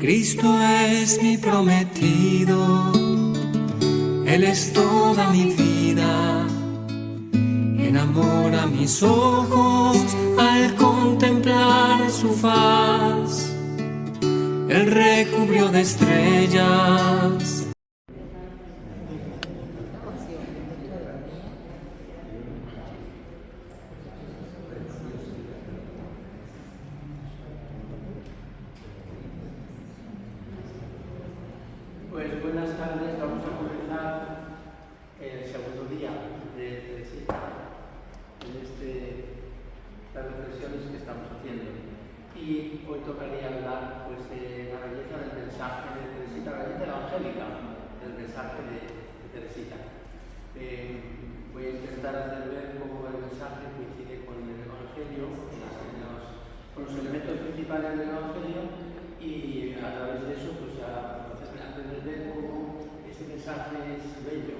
Cristo es mi prometido, Él es toda mi vida. Enamora mis ojos al contemplar su faz, Él recubrió de estrellas. Pues buenas tardes, vamos a comenzar el segundo día de Teresita en las reflexiones que estamos haciendo. Y hoy tocaría hablar pues, de la belleza del mensaje de Teresita, la belleza evangélica del mensaje de Teresita. Voy a intentar hacer ver cómo el mensaje coincide con el Evangelio, con los elementos principales del Evangelio, y a través de eso pues ya de ver cómo este mensaje es bello,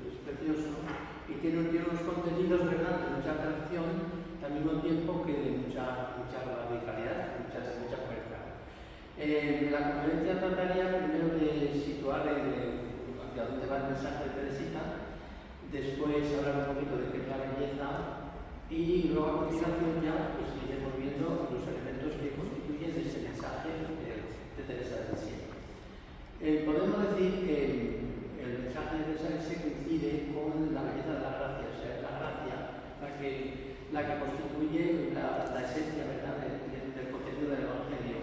es precioso y tiene unos contenidos, ¿verdad?, de mucha atracción, al mismo tiempo que de mucha radicalidad, mucha fuerza. En la conferencia trataría primero de situar hacia dónde va el mensaje de Teresita, después hablar un poquito de qué es la belleza y luego a continuación ya pues, iremos viendo los elementos que constituyen ese mensaje de Teresa del Cielo. Podemos decir que el mensaje de Teresa se coincide con la belleza de la gracia, o sea, la gracia la que constituye la esencia, ¿verdad?, del contenido del Evangelio.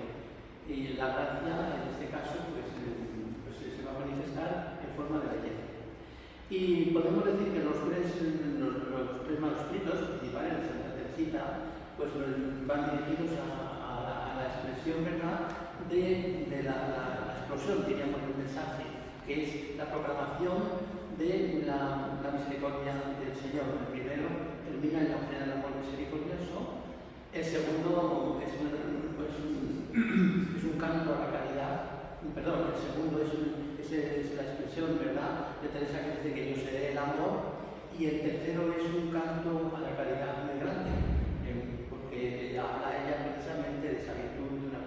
Y la gracia, en este caso, pues se va a manifestar en forma de belleza. Y podemos decir que los tres manuscritos principales de Santa Teresita pues, van dirigidos a la expresión, ¿verdad?, de la explosión, diríamos, del mensaje, que es la proclamación de la misericordia del Señor. El primero termina en la ofrenda del amor misericordioso, el segundo es un canto a la caridad, perdón, el segundo es la expresión, ¿verdad?, de Teresa, que dice que yo seré el amor, y el tercero es un canto a la caridad muy grande, porque habla ella precisamente de esa virtud de una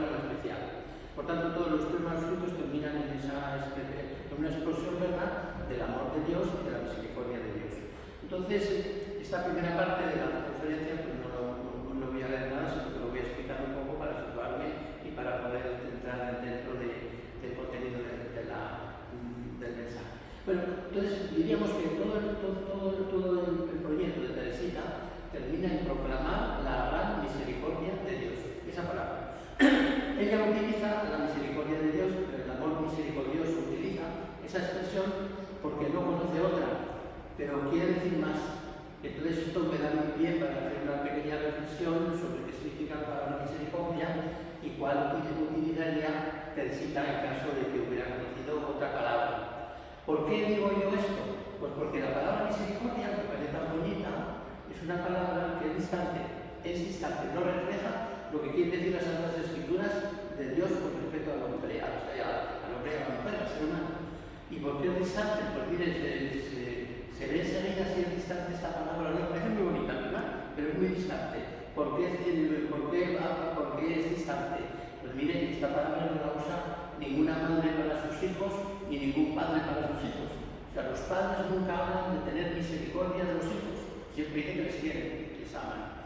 forma especial. Por tanto, todos los tres manuscritos terminan en una explosión, ¿verdad?, del amor de Dios y de la misericordia de Dios. Entonces, esta primera parte de la conferencia pues no voy a leer nada, sino que lo voy a explicar un poco para situarme y para poder entrar dentro del contenido del mensaje. Bueno, entonces diríamos que todo el proyecto de Teresita termina en proclamar la gran misericordia de Dios. Esa palabra. Ella utiliza la misericordia de Dios, el amor misericordioso utiliza esa expresión porque no conoce otra, pero quiere decir más. Entonces esto me da un pie para hacer una pequeña reflexión sobre qué significa la palabra misericordia y cuál utilizaría Teresita en caso de que hubiera conocido otra palabra. ¿Por qué digo yo esto? Pues porque la palabra misericordia, que parece tan bonita, es una palabra que es distante, no refleja lo que quieren decir las Santas Escrituras de Dios con respecto al hombre, al hombre y a la mujer, al ser humano. ¿Y por qué es distante? Pues miren, se ve enseguida si es distante esta palabra, no parece muy bonita, ¿verdad?, pero es muy distante. ¿Por qué es distante? Pues miren, esta palabra no la usa ninguna madre para sus hijos ni ningún padre para sus hijos. O sea, los padres nunca hablan de tener misericordia de los hijos, siempre dicen que les quieren, les aman.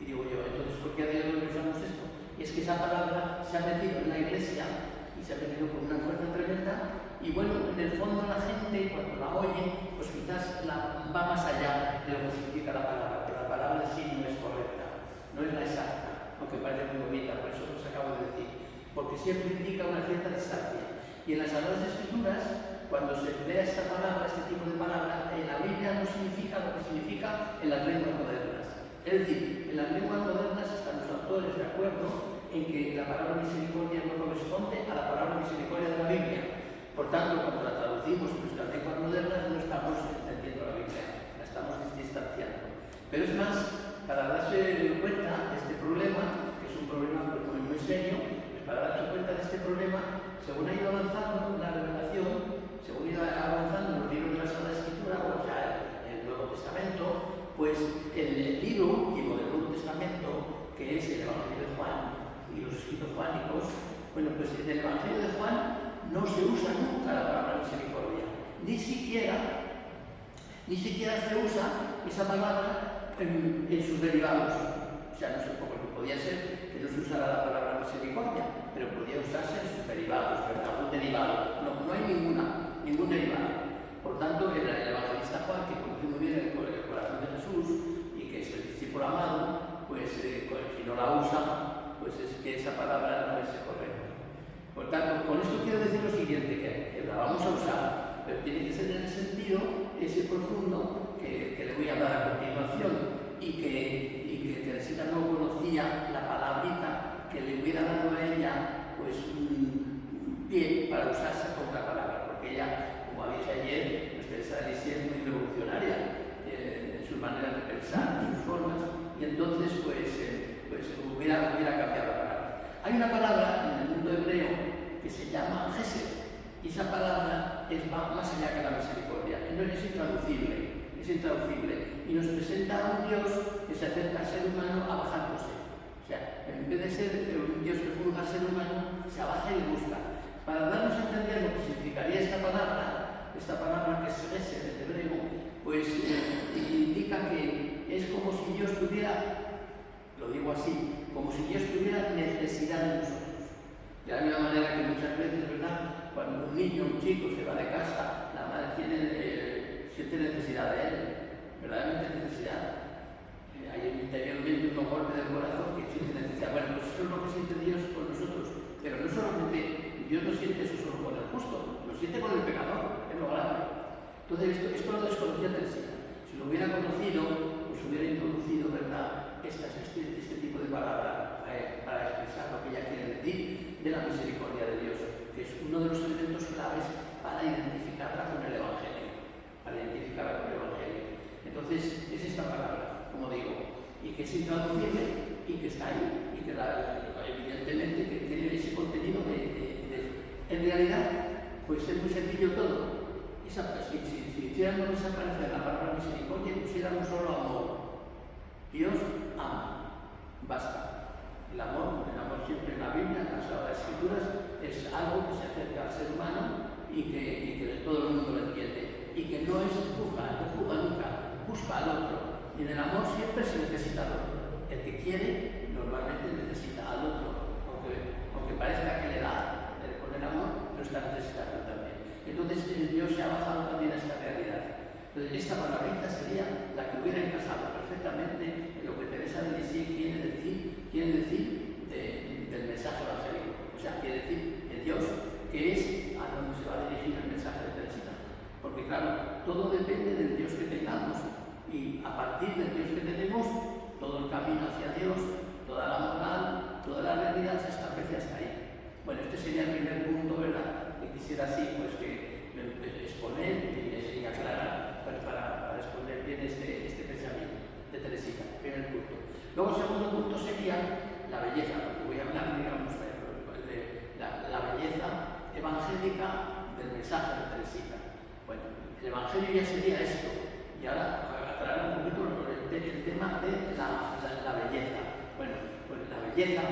Y digo yo, entonces, ¿por qué a Dios no le usamos esto? Y es que esa palabra se ha metido en la iglesia y se ha metido con una fuerza tremenda. Y bueno, en el fondo la gente, cuando la oye, pues quizás va más allá de lo que significa la palabra, pero la palabra en sí no es correcta, no es la exacta, aunque parece muy bonita, por eso os acabo de decir, porque siempre indica una cierta distancia. Y en las Sagradas Escrituras, cuando se emplea esta palabra, este tipo de palabra, en la Biblia no significa lo que significa en las lenguas modernas. Es decir, en las lenguas modernas están los autores de acuerdo en que la palabra misericordia no corresponde a la palabra misericordia de la Biblia. Por tanto, cuando la traducimos en nuestras lenguas modernas, no estamos entendiendo la Biblia, la estamos distanciando. Pero es más, para darse cuenta de este problema, que es un problema muy serio, pues para darse cuenta de este problema, según ha ido avanzando la revelación, según ha ido avanzando los libros de la Sagrada Escritura, o sea, el Nuevo Testamento, pues el libro último del Nuevo Testamento, que es el Evangelio de Juan y los escritos juánicos, bueno, pues en el Evangelio de Juan no se usa nunca la palabra misericordia, ni siquiera se usa esa palabra en sus derivados. O sea, no sé, porque podía ser que no se usara la palabra misericordia, pero podía usarse en sus derivados, ¿verdad? Algún derivado. No hay ningún derivado. Por tanto, el evangelista Juan, que conoce muy bien el corazón de Jesús y que es el discípulo amado, pues si no la usa, pues es que esa palabra no es correcta. Por tanto, con esto quiero decir lo siguiente, que la vamos a usar, pero tiene que ser en el sentido ese profundo que le voy a dar a continuación y que Teresita no conocía la palabrita que le hubiera dado a ella pues un pie para usarse con la palabra, porque ella, como dije ayer, pues Teresa de Lisieux es muy revolucionaria en su manera de pensar, en sus formas, y entonces pues hubiera cambiado la palabra. Hay una palabra en el mundo hebreo que se llama Gesed, y esa palabra va más allá que la misericordia, es intraducible, y nos presenta a un Dios que se acerca al ser humano abajándose. O sea, en vez de ser un Dios que juzga al ser humano, se abaja y le busca. Para darnos a entender lo que significaría esta palabra que es Gesed en hebreo, pues indica que es como si Dios tuviera, lo digo así, como si Dios tuviera necesidad de nosotros. De la misma manera que muchas veces, ¿verdad?, cuando un niño, un chico se va de casa, la madre siente necesidad de él, verdaderamente necesidad. Hay interiormente un golpe del corazón que siente necesidad. Bueno, pues eso es lo que siente Dios con nosotros. Pero no solamente, Dios no siente eso solo con el justo, lo siente con el pecador, es lo grave. Entonces, esto lo desconocía Teresita. Si lo hubiera conocido, pues hubiera introducido, ¿verdad?, este tipo de palabra para expresar lo que ella quiere decir de la misericordia de Dios, que es uno de los elementos claves para identificarla con el Evangelio. Entonces, es esta palabra, como digo, y que es intraducible y que está ahí, y que evidentemente que tiene ese contenido en realidad, pues es muy sencillo todo. Si hiciéramos desaparecer la palabra misericordia y pusiéramos solo amor, Dios ama, basta. El amor siempre en la Biblia, en las Sagradas Escrituras, es algo que se acerca al ser humano y que todo el mundo lo entiende. Y que no juzga nunca, busca al otro. Y en el amor siempre se necesita al otro. El que quiere normalmente necesita al otro, aunque parezca que le da con el amor, lo está necesitando también. Entonces Dios se ha bajado también a esta realidad. Entonces esta palabrita sería la que hubiera encajado perfectamente en lo que Teresa de Lisieux quiere decir del mensaje evangélico. O sea, quiere decir de Dios, que es a donde se va a dirigir el mensaje de Teresita. Porque claro, todo depende del Dios que tengamos, y a partir del Dios que tenemos, todo el camino hacia Dios, toda la moral, toda la realidad se establece hasta ahí. Bueno, este sería el primer punto, ¿verdad?, que quisiera así pues que exponer y aclarar para exponer bien este pensamiento de Teresita, primer punto. Luego el segundo punto sería la belleza, porque voy a hablar, digamos, de la belleza evangélica del mensaje de Teresita. Bueno, el Evangelio ya sería esto, y ahora aclarar un poquito el tema de la belleza. Bueno, pues la belleza,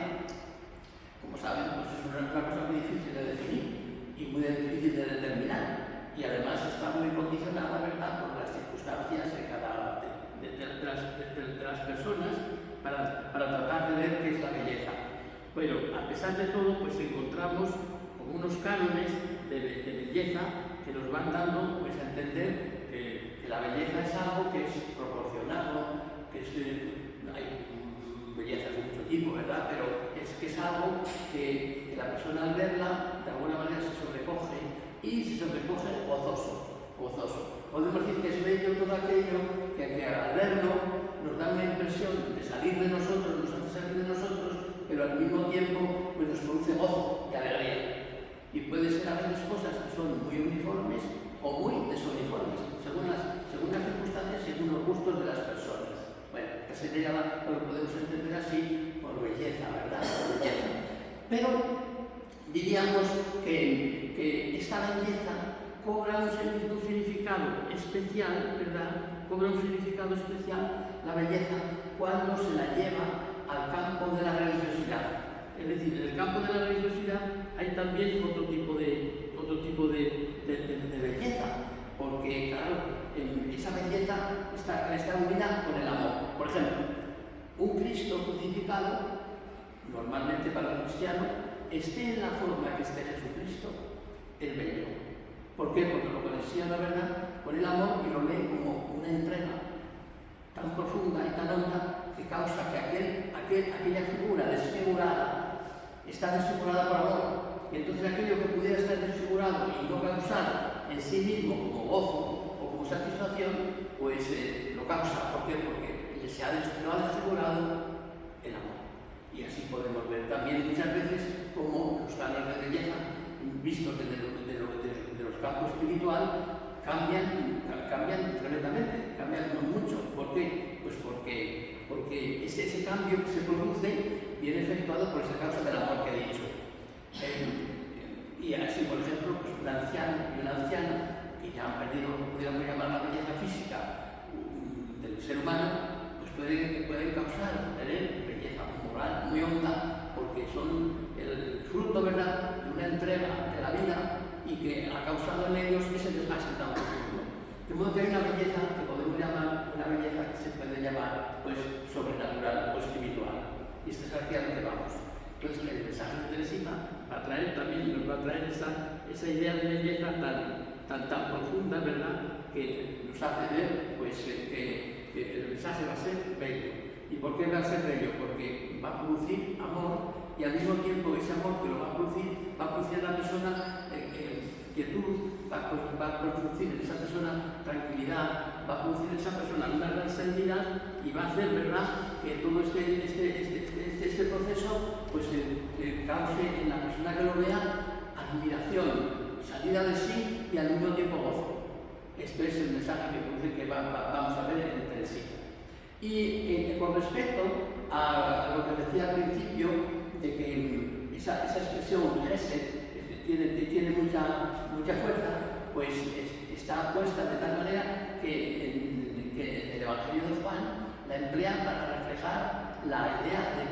como saben, pues es una cosa muy difícil de definir y muy difícil de determinar, y además está muy condicionada, ¿verdad?, por las circunstancias de las personas para tratar de ver qué es la belleza. Bueno, a pesar de todo, pues encontramos como unos cánones de belleza que nos van dando pues, a entender que la belleza es algo que es proporcionado, que hay bellezas de mucho tipo, ¿verdad?, pero es algo que la persona al verla de alguna manera se sobrecoge, y se sobrecoge gozoso. Podemos decir que es bello todo aquello que al verlo nos da una impresión de salir de nosotros, nos hace salir de nosotros, pero al mismo tiempo pues, nos produce gozo y alegría. Y puede ser a veces cosas que son muy uniformes o muy desuniformes, según las circunstancias, según los gustos de las personas. Bueno, que sería lo que podemos entender así por belleza, ¿verdad? Por belleza. Pero diríamos que esta belleza cobra un significado especial, ¿verdad? Cobra un significado especial la belleza cuando se la lleva al campo de la religiosidad. Es decir, en el campo de la religiosidad hay también otro tipo de belleza, porque claro, esa belleza está unida con el amor. Por ejemplo, un Cristo crucificado, normalmente para un cristiano, esté en la forma que esté Jesucristo, es bello. ¿Por qué? Porque lo conocía la verdad con el amor y lo lee como una entrega tan profunda y tan honda que causa que aquella figura desfigurada está desfigurada por amor. Y entonces aquello que pudiera estar desfigurado y no causar en sí mismo como gozo o como satisfacción, pues lo causa. ¿Por qué? Porque lo ha desfigurado el amor. Y así podemos ver también muchas veces cómo los cánones de belleza, vistos desde los campos espiritual, cambian tremendamente, cambian mucho. ¿Por qué? Pues porque ese cambio que se produce viene efectuado por esa causa del amor que he dicho. Y así, por ejemplo, pues un anciano y una anciana que ya han perdido, podríamos llamar la belleza física del ser humano, pues pueden causar belleza moral muy honda, porque son el fruto, ¿verdad?, de una entrega de la vida y que ha causado en ellos ese desgaste tan profundo. De modo que hay una belleza que podemos llamar, una belleza que se puede llamar pues sobrenatural o espiritual. Y esta es aquí a lo que vamos. Entonces el mensaje de Teresita va a traer también, nos va a traer esa idea de belleza tan profunda, ¿verdad?, que nos hace ver pues, que el mensaje va a ser bello. ¿Y por qué va a ser bello? Porque va a producir amor y al mismo tiempo ese amor que lo va a producir en la persona quietud, va a producir en esa persona tranquilidad, va a producir en esa persona una gran serenidad y va a hacer, ¿verdad?, que todo este proceso pues cause en la persona que lo vea admiración, salida de sí y al mismo tiempo gozo. Este es el mensaje que vamos a ver en Teresita. Y con respecto a lo que decía al principio, de que esa expresión Gesed tiene mucha fuerza, pues está puesta de tal manera que el Evangelio de Juan la emplea para reflejar la idea de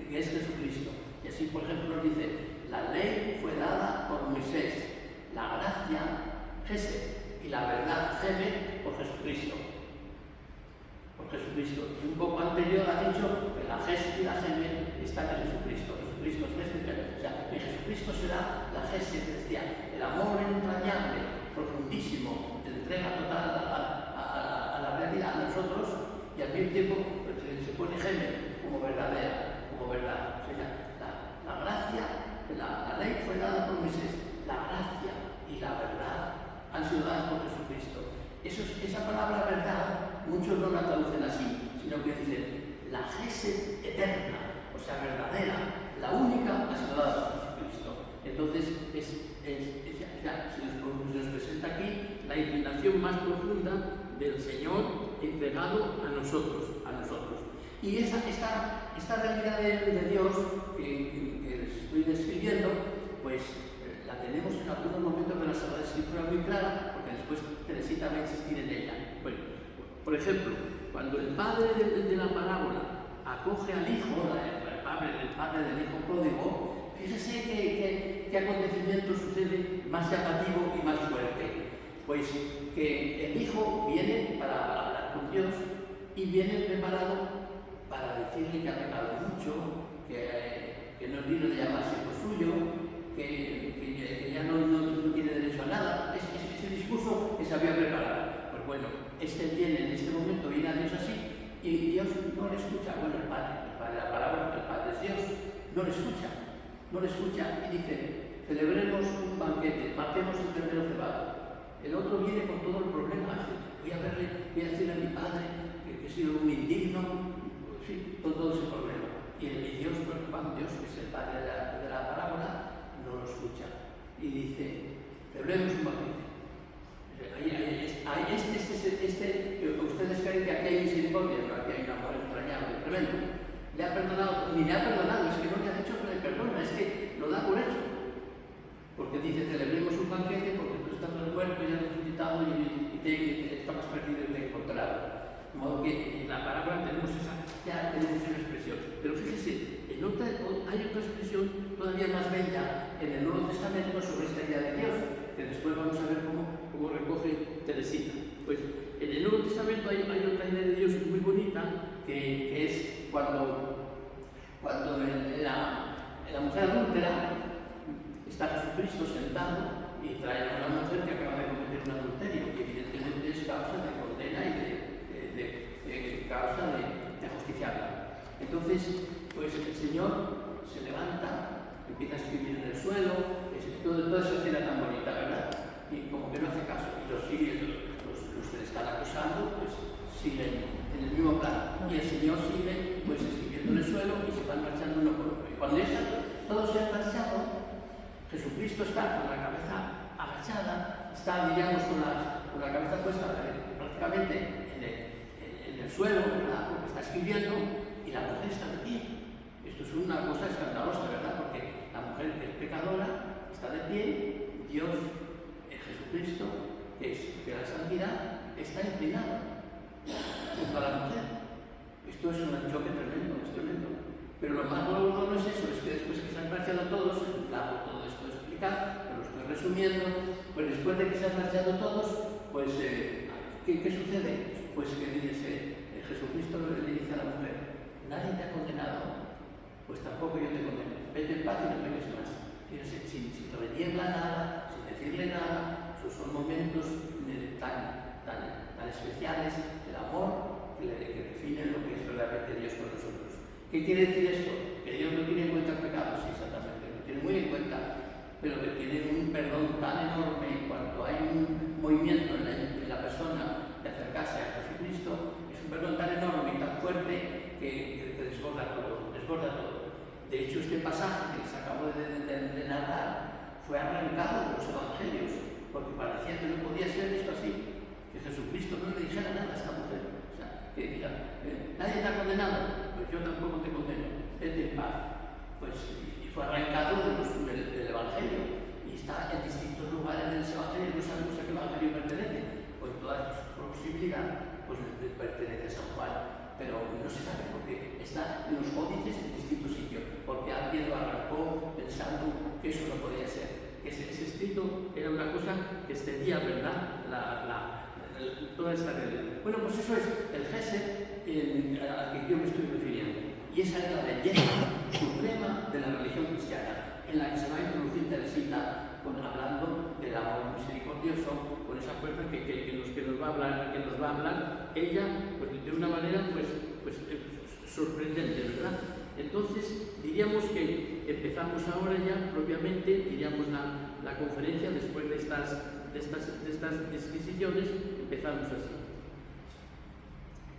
que es Jesucristo. Y así, por ejemplo, nos dice, la ley fue dada por Moisés, la gracia, Gesed, y la verdad, Geme, por Jesucristo. Por Jesucristo. Y un poco anterior ha dicho que la Gesed y la Geme están en Jesucristo. Jesucristo es Gesed. O sea, que Jesucristo será la Gesed, decía, el amor entrañable, profundísimo, de entrega total a la realidad, a nosotros, y al mismo tiempo pues, se pone Geme como verdadera, como verdad. O sea, la gracia, la ley fue dada por Moisés, la gracia y la verdad han sido dadas por Jesucristo. Esa palabra verdad, muchos no la traducen así, sino que dicen la Gesed eterna, o sea, verdadera, la única ha sido dada por Jesucristo. Entonces, se nos presenta aquí la inclinación más profunda del Señor entregado a nosotros. Y esta realidad de Dios que les estoy describiendo, pues la tenemos en algunos momentos de la Sagrada Escritura muy clara, porque después Teresita va a insistir en ella. Bueno, por ejemplo, cuando el padre de la parábola acoge al hijo, el padre del hijo pródigo, fíjese qué acontecimiento sucede más llamativo y más fuerte. Pues que el hijo viene para hablar con Dios y viene preparado para decirle que ha pecado mucho, que no es digno de llamarse hijo suyo, que ya no tiene derecho a nada. Ese discurso que se había preparado. Pues bueno, viene en este momento, viene a Dios así, y Dios no le escucha. Bueno, el padre, la palabra del Padre es Dios, no le escucha y dice, celebremos un banquete, matemos un ternero cebado. El otro viene con todo el problema, voy a decirle a mi padre que he sido un indigno, sí, con todo ese problema. Y Dios, Dios, que es el padre de la parábola, no lo escucha. Y dice, celebremos un banquete. Ustedes creen que aquí hay misericordia, pero aquí hay un amor entrañable, tremendo. Le ha perdonado, ni le ha perdonado, es que no le ha dicho que le perdona, es que lo da por hecho. Porque dice, celebremos un banquete porque tú estás muerto y has resucitado y estabas perdido y te he encontrado. De modo que en la parábola tenemos esa expresión. Pero fíjese, en hay otra expresión todavía más bella en el Nuevo Testamento sobre esta idea de Dios, que después vamos a ver cómo recoge Teresita. Pues en el Nuevo Testamento hay otra idea de Dios muy bonita, que es cuando en la mujer adúltera está Jesucristo sentado y trae a una mujer que acaba de cometer un adulterio, que evidentemente es causa de condena y de causa de ajusticiarla. Entonces, pues el Señor se levanta, empieza a escribir en el suelo, toda esa escena tan bonita, ¿verdad? Y como que no hace caso, y los que le están acusando, pues siguen en el mismo plan. Y el Señor sigue, pues escribiendo en el suelo y se van marchando uno por uno. Y cuando ya todos se han marchado, Jesucristo está con la cabeza agachada, está, diríamos, con la cabeza puesta prácticamente en el suelo, ¿verdad? Porque está escribiendo y la mujer está de pie. Esto es una cosa escandalosa, ¿verdad? Porque la mujer que es pecadora está de pie, Dios, Jesucristo, que es de la santidad, está inclinado junto a la mujer. Esto es un choque tremendo, es tremendo. Pero lo más bueno no es eso, es que después que se han marchado todos, claro, todo esto es explicar, pero lo estoy resumiendo, pues después de que se han marchado todos, pues ¿qué sucede? Pues que dice, Jesucristo le dice a la mujer, nadie te ha condenado, pues tampoco yo te condeno, vete en paz y no peques más. Fíjense, sin reniebla nada, sin decirle nada, esos son momentos tan especiales del amor que definen lo que es verdaderamente Dios con nosotros. ¿Qué quiere decir esto? Que Dios no tiene en cuenta el pecado, sí, exactamente, lo tiene muy en cuenta, pero que tiene un perdón tan enorme cuando hay un movimiento en la persona de acercarse a Jesucristo, es un perdón tan enorme y tan fuerte que desborda todo, desborda todo. De hecho, este pasaje que les acabo de narrar fue arrancado de los evangelios, porque parecía que no podía ser esto así, que Jesucristo no le dijera nada a esta mujer. O sea, que diga, nadie te ha condenado, pues yo tampoco te condeno, vete en paz. Pues, y fue arrancado del evangelio, y está en distintos lugares del evangelio, no sabemos a qué evangelio pertenece, con toda posibilidad, pues pertenece a San Juan, pero no se sabe porque está en los códices en distintos sitios, porque alguien lo arrancó pensando que eso no podía ser, que ese escrito era una cosa que extendía, ¿verdad?, toda esta realidad. Bueno, pues eso es el Gesed al que yo me estoy refiriendo, y esa es la belleza suprema de la religión cristiana, en la que se va a introducir Teresita hablando del amor misericordioso, con esa fuerza que nos va a hablar ella, pues de una manera sorprendente, ¿verdad? Entonces diríamos que empezamos ahora ya propiamente, diríamos la conferencia después de estas disquisiciones, empezamos así.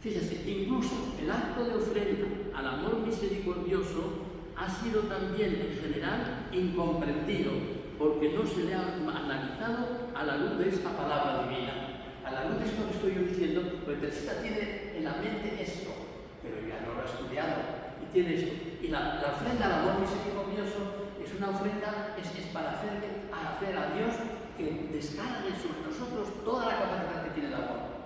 Fíjese, incluso el acto de ofrenda al amor misericordioso ha sido también en general incomprendido, porque no se le ha analizado a la luz de esta palabra divina. A la luz de esto que estoy yo diciendo, pues Teresita tiene en la mente esto, pero ya no lo ha estudiado, y tiene esto. Y la ofrenda al amor misericordioso es una ofrenda, es para hacer a Dios que descargue sobre nosotros toda la capacidad que tiene el amor.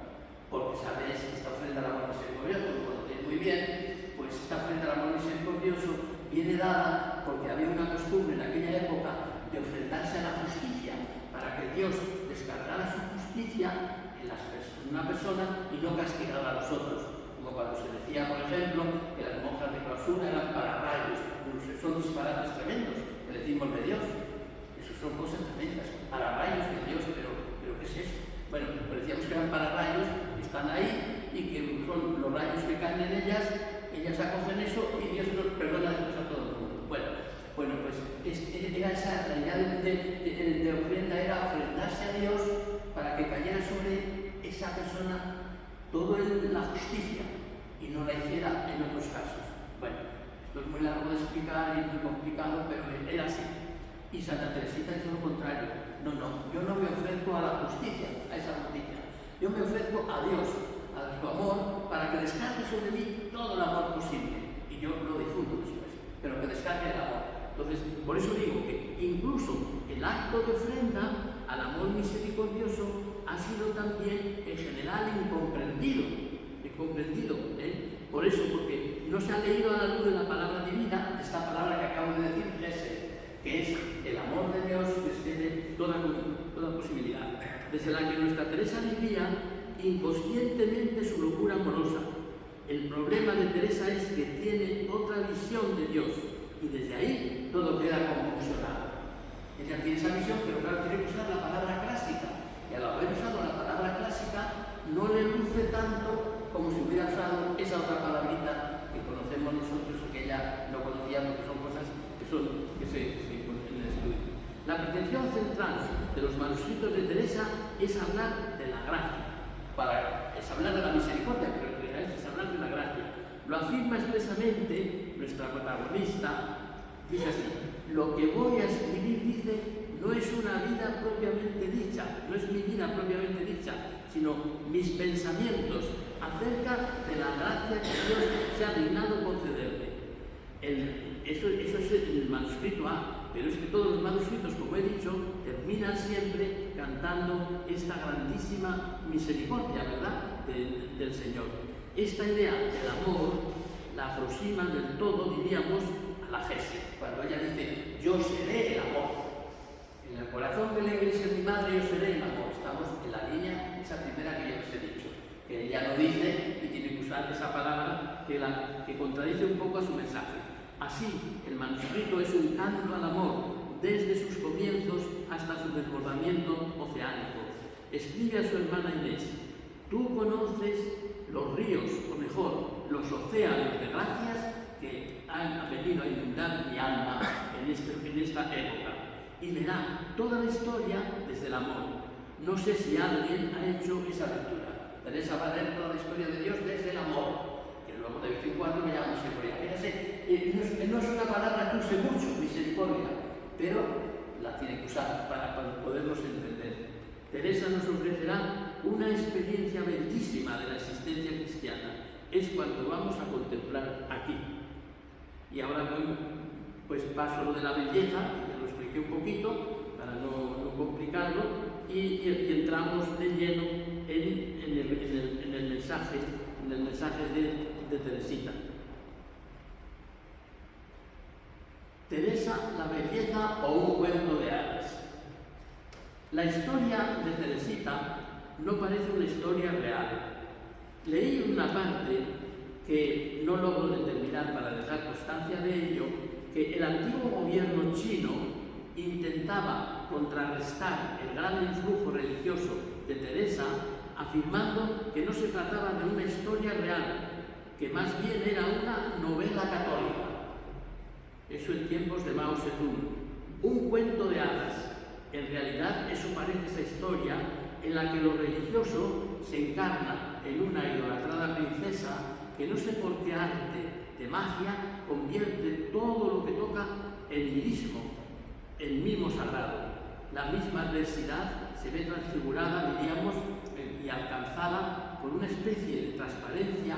Porque sabéis que esta ofrenda al amor misericordioso, lo conocéis muy bien, pues esta ofrenda al amor misericordioso viene dada porque había una costumbre en aquella época de ofrendarse a la justicia, para que Dios descargara su justicia en una persona y no castigara a los otros. Como cuando se decía, por ejemplo, que las monjas de clausura eran pararrayos. Son disparates tremendos que decimos de Dios. Eso son cosas tremendas. Pararrayos de Dios, pero ¿qué es eso? Bueno, pues decíamos que eran pararrayos, están ahí y que son los rayos que caen en ellas acogen eso y Dios nos perdona después a todo el mundo. Bueno, pues era esa, la idea de ofrenda era ofrendarse a Dios para que cayera sobre esa persona toda la justicia y no la hiciera en otros casos. Bueno, esto es muy largo de explicar y muy complicado, pero era así. Y Santa Teresita hizo lo contrario. No, yo no me ofrezco a la justicia, a esa justicia. Yo me ofrezco a Dios, a su amor, para que descargue sobre mí todo el amor posible. Y yo lo difundo después, pero que descargue el amor. Entonces, por eso digo que incluso el acto de ofrenda al amor misericordioso ha sido también en general incomprendido. Por eso, porque no se ha leído a la luz de la palabra divina, esta palabra que acabo de decir, que es el amor de Dios que excede toda posibilidad, desde la que nuestra Teresa vivía inconscientemente su locura amorosa. El problema de Teresa es que tiene otra visión de Dios y desde ahí todo queda convulsionado. Ella tiene esa visión, pero claro, tiene que usar la palabra clásica, y al haber usado la palabra clásica no le luce tanto como si hubiera usado esa otra palabrita que conocemos nosotros y que ella no conocía, porque son cosas que se en el estudio. La pretensión central de los manuscritos de Teresa es hablar de la gracia, es hablar de la misericordia, pero en realidad es hablar de la gracia. Lo afirma expresamente nuestra protagonista, dice así: lo que voy a escribir, dice, no es una vida propiamente dicha, no es mi vida propiamente dicha, sino mis pensamientos acerca de la gracia que Dios se ha dignado concederme. Eso es el manuscrito A, pero es que todos los manuscritos, como he dicho, terminan siempre cantando esta grandísima misericordia, ¿verdad?, del Señor. Esta idea del amor la aproxima del todo, diríamos, a la Gese, cuando ella dice: yo seré el amor. En el corazón de la Iglesia de mi madre yo seré el amor. Estamos en la línea, esa primera que yo les he dicho, que ella no dice y tiene que usar esa palabra que contradice un poco a su mensaje. Así, el manuscrito es un canto al amor desde sus comienzos hasta su desbordamiento oceánico. Escribe a su hermana Inés: tú conoces los ríos, o mejor, los océanos de gracias que han venido a inundar mi alma en esta época. Y verá toda la historia desde el amor. No sé si alguien ha hecho esa lectura. Teresa va a leer toda la historia de Dios desde el amor, que luego de vez en cuando me llama misericordia. No es una palabra que use mucho, misericordia, pero la tiene que usar para podernos entender. Teresa nos ofrecerá una experiencia bellísima de la existencia cristiana. Es cuando vamos a contemplar aquí. Y ahora pues paso lo de la belleza, que ya lo expliqué un poquito, para no complicarlo, y entramos de lleno en el mensaje de Teresita. Teresa, la belleza o un cuento de hadas. La historia de Teresita no parece una historia real. Leí una parte que no logro determinar para dejar constancia de ello, que el antiguo gobierno chino intentaba contrarrestar el gran influjo religioso de Teresa, afirmando que no se trataba de una historia real, que más bien era una novela católica. Eso en tiempos de Mao Zedong. Un cuento de hadas. En realidad eso parece esa historia en la que lo religioso se encarna en una idolatrada princesa que no sé por qué arte de magia convierte todo lo que toca en lirismo, en mimo sagrado. La misma adversidad se ve transfigurada, diríamos, y alcanzada por una especie de transparencia,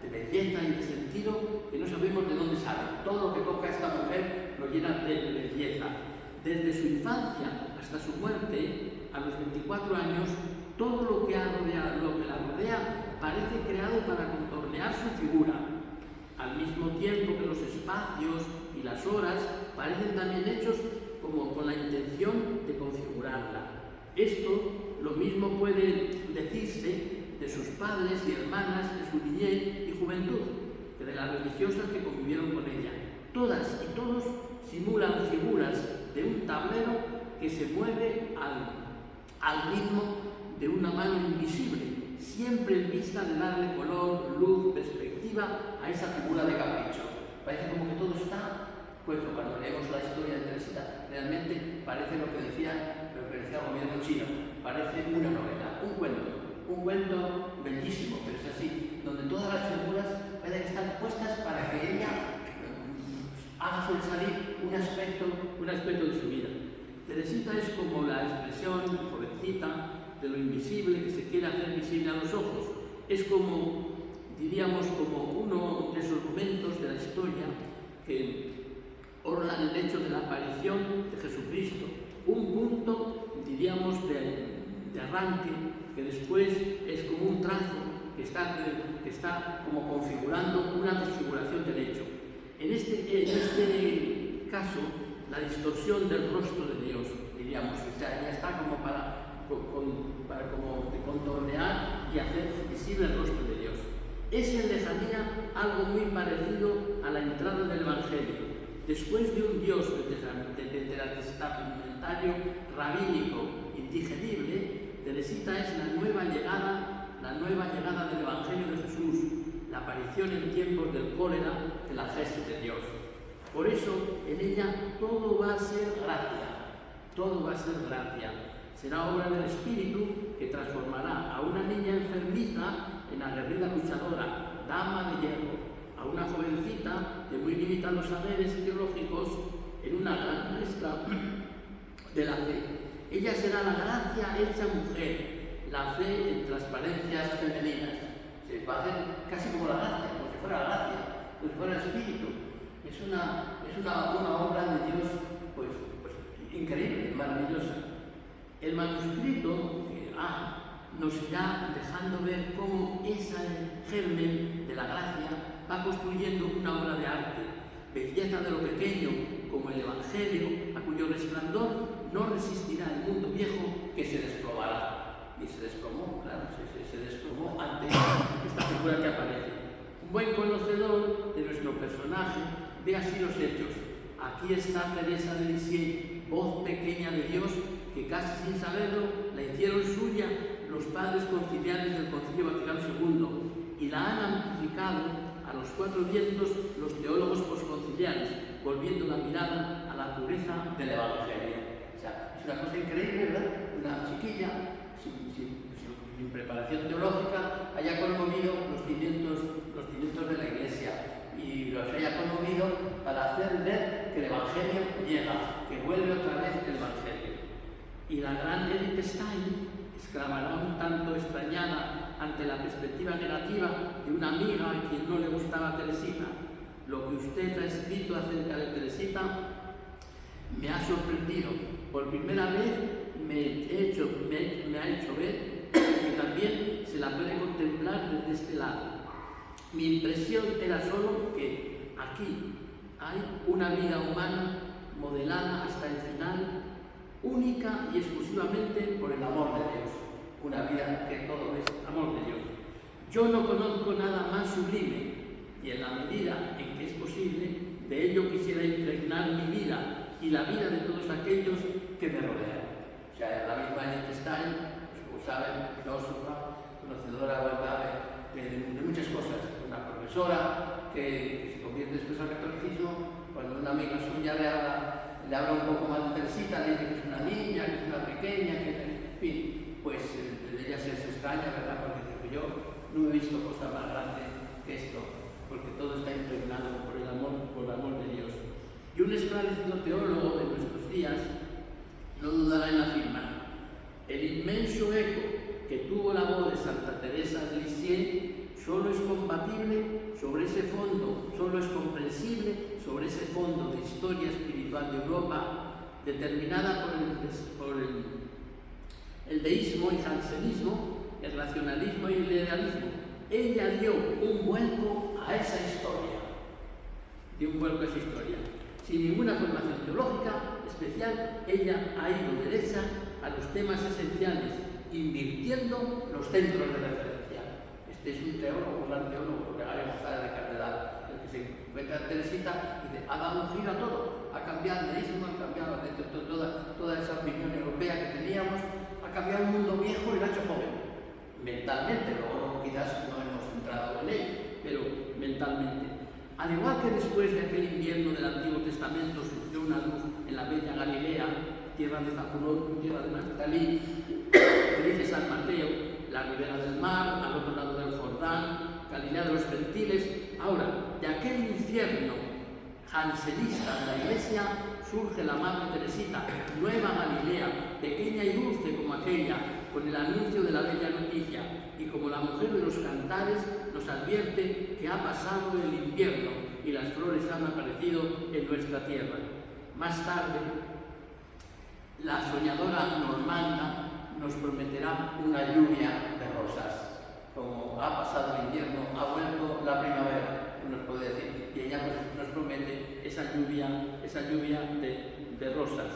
de belleza y de sentido que no sabemos de dónde sale. Todo lo que toca a esta mujer lo llena de belleza. Desde su infancia hasta su muerte, a los 24 años, todo lo que la rodea parece creado para contornear su figura, al mismo tiempo que los espacios y las horas parecen también hechos como con la intención de configurarla. Esto lo mismo puede decirse de sus padres y hermanas en su niñez y juventud, que de las religiosas que convivieron con ella. Todas y todos simulan figuras de un tablero que se mueve al ritmo de una mano invisible, siempre en vista de darle color, luz, perspectiva a esa figura de capricho. Parece como que todo está, pues cuando leemos la historia de Teresita, realmente parece lo que decía el gobierno chino, parece una novela, un cuento bellísimo, pero es así, donde todas las figuras pueden estar puestas para que ella haga sobresalir un aspecto de su vida. Teresita es como la expresión jovencita de lo invisible que se quiere hacer visible a los ojos. Es como, diríamos, como uno de esos momentos de la historia que orlan el hecho de la aparición de Jesucristo. Un punto, diríamos, de arranque que después es como un trazo que está como configurando una desfiguración del hecho. En este caso, la distorsión del rostro de Dios, diríamos, o sea, ya está como para contornear y hacer visible el rostro de Dios. Es en lejanía algo muy parecido a la entrada del Evangelio. Después de un Dios testamentario, rabínico, indigerible, Teresita es la nueva llegada del Evangelio de Jesús, la aparición en tiempos del cólera de la gesta de Dios. Por eso, en ella todo va a ser gracia, todo va a ser gracia. Será obra del Espíritu que transformará a una niña enfermiza en aguerrida luchadora, dama de hierro, a una jovencita de muy limitados saberes teológicos en una gran maestra de la fe. Ella será la gracia hecha mujer, la fe en transparencias femeninas. Se va a hacer casi como la gracia, como si fuera la gracia, como si fuera el Espíritu. Es una obra de Dios pues increíble, maravillosa. El manuscrito nos irá dejando ver cómo ese germen de la gracia va construyendo una obra de arte, belleza de lo pequeño, como el Evangelio, a cuyo resplandor no resistirá el mundo viejo que se desplomará. Y se desplomó, claro, se desplomó ante esta figura que aparece. Un buen conocedor de nuestro personaje ve así los hechos. Aquí está Teresa de Lisieux, voz pequeña de Dios, que casi sin saberlo la hicieron suya los padres conciliares del Concilio Vaticano II y la han amplificado a los cuatro vientos los teólogos posconciliares, volviendo la mirada a la pureza del Evangelio. O sea, es una cosa increíble, ¿verdad? Una chiquilla sin preparación teológica haya conmovido los cimientos de la Iglesia y los haya conmovido para hacer ver que el Evangelio llega, que vuelve otra vez el Evangelio. Y la gran Edith Stein exclamará un tanto extrañada ante la perspectiva negativa de una amiga a quien no le gustaba Teresita: lo que usted ha escrito acerca de Teresita me ha sorprendido. Por primera vez me ha hecho ver que también se la puede contemplar desde este lado. Mi impresión era solo que aquí hay una vida humana modelada hasta el final, única y exclusivamente por el amor de Dios. Una vida que todo es amor de Dios. Yo no conozco nada más sublime y en la medida en que es posible, de ello quisiera impregnar mi vida y la vida de todos aquellos que me rodean. O sea, la misma Edith Stein, pues como saben, filósofa, conocedora, ¿verdad?, de muchas cosas. Una profesora que se convierte después al catolicismo, cuando una amiga suya le habla un poco más de Teresita, le dice que es una niña, que es una pequeña, que en fin, pues ella se extraña, ¿verdad?, porque dice que yo no he visto cosa más grande que esto, porque todo está impregnado por el amor de Dios. Y un esclarecido teólogo de nuestros días no dudará en afirmar: el inmenso eco que tuvo la voz de Santa Teresa de Lisieux solo es compatible sobre ese fondo, solo es comprensible sobre ese fondo de historia espiritual de Europa, determinada por el deísmo y jansenismo, el racionalismo y el idealismo. Ella dio un vuelco a esa historia. Sin ninguna formación teológica especial, ella ha ido derecha a los temas esenciales, invirtiendo los centros de referencia. Este es un gran teólogo, Gregorio González de Cardenal, el que se encuentra en Teresita y ha dado un giro a todo, ha cambiado el deísmo, ha cambiado toda esa opinión europea que teníamos, ha cambiado el mundo viejo y lo ha hecho joven, mentalmente. Luego quizás no hemos entrado en ello, pero mentalmente. Al igual que después de aquel invierno del Antiguo Testamento surgió una luz en la bella Galilea, tierra de Zabulón, tierra de Naftalí, que dice San Mateo, la ribera del mar, al otro lado del Jordán, Galilea de los gentiles. Ahora, de aquel infierno jansenista de la Iglesia surge la Madre Teresita, nueva Galilea, pequeña y dulce como aquella, con el anuncio de la bella noticia, y como la mujer de los cantares nos advierte que ha pasado el invierno y las flores han aparecido en nuestra tierra. Más tarde, la soñadora normanda nos prometerá una lluvia de rosas. como ha pasado el invierno, ha vuelto la primavera, nos puede decir, y ella pues, nos promete esa lluvia de rosas.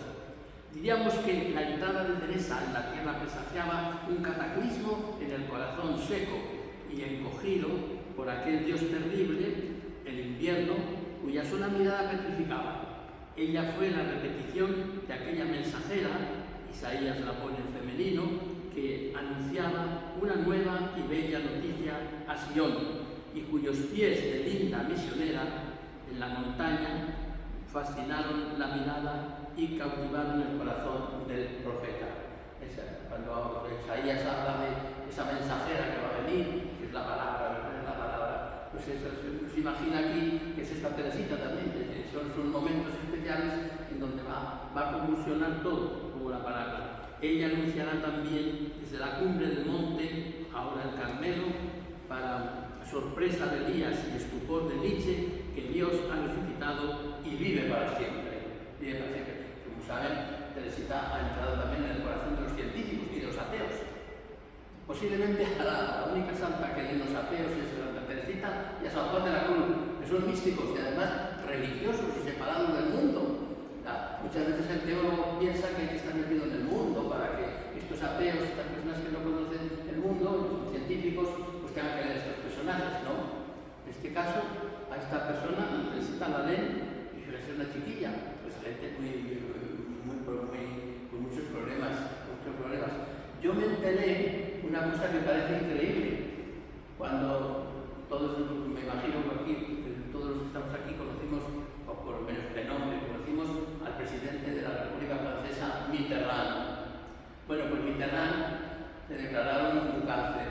Diríamos que la entrada de Teresa en la tierra presagiaba un cataclismo en el corazón seco y encogido por aquel Dios terrible, el invierno, cuya sola mirada petrificaba. Ella fue la repetición de aquella mensajera, Isaías la pone en femenino, que anunciaba una nueva y bella noticia a Sion, y cuyos pies de linda misionera en la montaña fascinaron la mirada y cautivaron el corazón del profeta. Cuando Isaías habla de esa mensajera que va a venir, que es la palabra, pues eso, se imagina aquí que es esta Teresita también, son momentos especiales en donde va a convulsionar todo, como la palabra. Ella anunciará también desde la cumbre del monte, ahora el Carmelo, para sorpresa de Elías y estupor de Nietzsche, que Dios ha resucitado y vive para siempre. Vive para siempre. Como saben, Teresita ha entrado también en el corazón de los científicos y de los ateos. Posiblemente la única santa que leen los ateos es Santa Teresita y a San Juan de la Cruz, que son místicos y además religiosos y separados del mundo. Muchas veces el teólogo piensa que hay que estar metido en el mundo para que estos ateos, estas personas que no conocen el mundo, los científicos, pues tengan que leer estos personajes, ¿no? En este caso, a esta persona, Teresita la leen y suele ser una chiquilla, pues gente con muchos problemas. Yo me enteré una cosa que me parece increíble. Cuando todos, me imagino que aquí, todos los que estamos aquí conocimos, o por lo menos de nombre, conocimos al presidente de la República Francesa, Mitterrand. Bueno, pues Mitterrand le declararon un cáncer,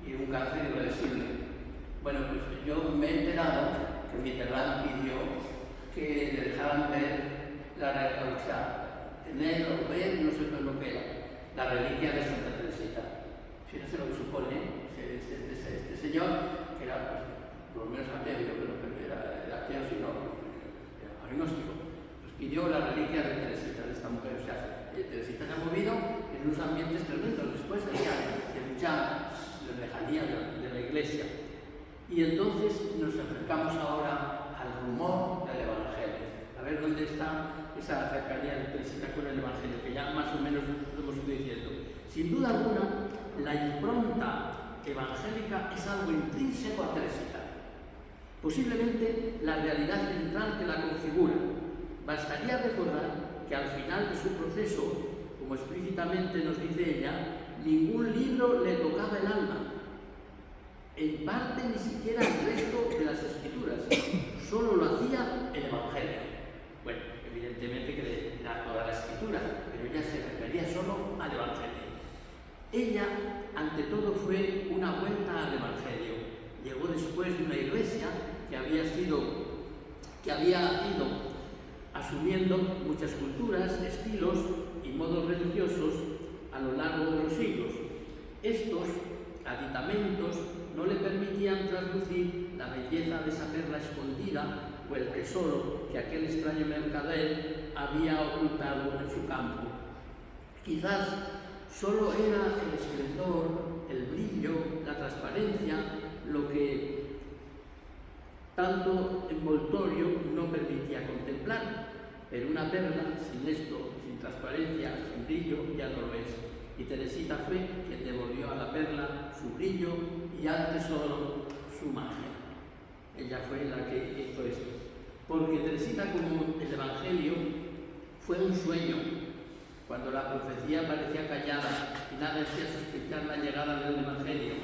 y un cáncer irreversible. Bueno, pues yo me he enterado que Mitterrand pidió que le dejaran ver tener o ver, no sé qué es lo que era, la reliquia de Santa Teresita. Fíjense lo que supone este señor, que era, pues, por lo menos ateo, yo creo que era ateo, si no, era agnóstico, pues pidió la reliquia de Teresita, de esta mujer. O sea, Teresita se ha movido en unos ambientes tremendos después de mucha lejanía de la Iglesia. Y entonces nos acercamos ahora al rumor del Evangelio, a ver dónde está esa cercanía de Teresita con el Evangelio, que ya más o menos lo hemos ido diciendo. Sin duda alguna, la impronta evangélica es algo intrínseco a Teresita. Posiblemente la realidad central que la configura. Bastaría recordar que al final de su proceso, como explícitamente nos dice ella, ningún libro le tocaba el alma. En parte ni siquiera el resto de las escrituras, solo lo hacía el Evangelio. Bueno, evidentemente que era toda la escritura, pero ella se refería solo al Evangelio. Ella, ante todo, fue una vuelta al Evangelio. Llegó después de una iglesia que había ido asumiendo muchas culturas, estilos y modos religiosos a lo largo de los siglos. Estos aditamentos no le permitían traslucir la belleza de esa perla escondida o el tesoro que aquel extraño mercader había ocultado en su campo. Quizás solo era el esplendor, el brillo, la transparencia, lo que tanto envoltorio no permitía contemplar, pero una perla sin esto, sin transparencia, sin brillo, ya no lo es. Y Teresita fue quien devolvió a la perla su brillo y al tesoro su magia. Ella fue la que hizo esto. Porque Teresita, como el Evangelio, fue un sueño. Cuando la profecía parecía callada y nada hacía sospechar la llegada del Evangelio,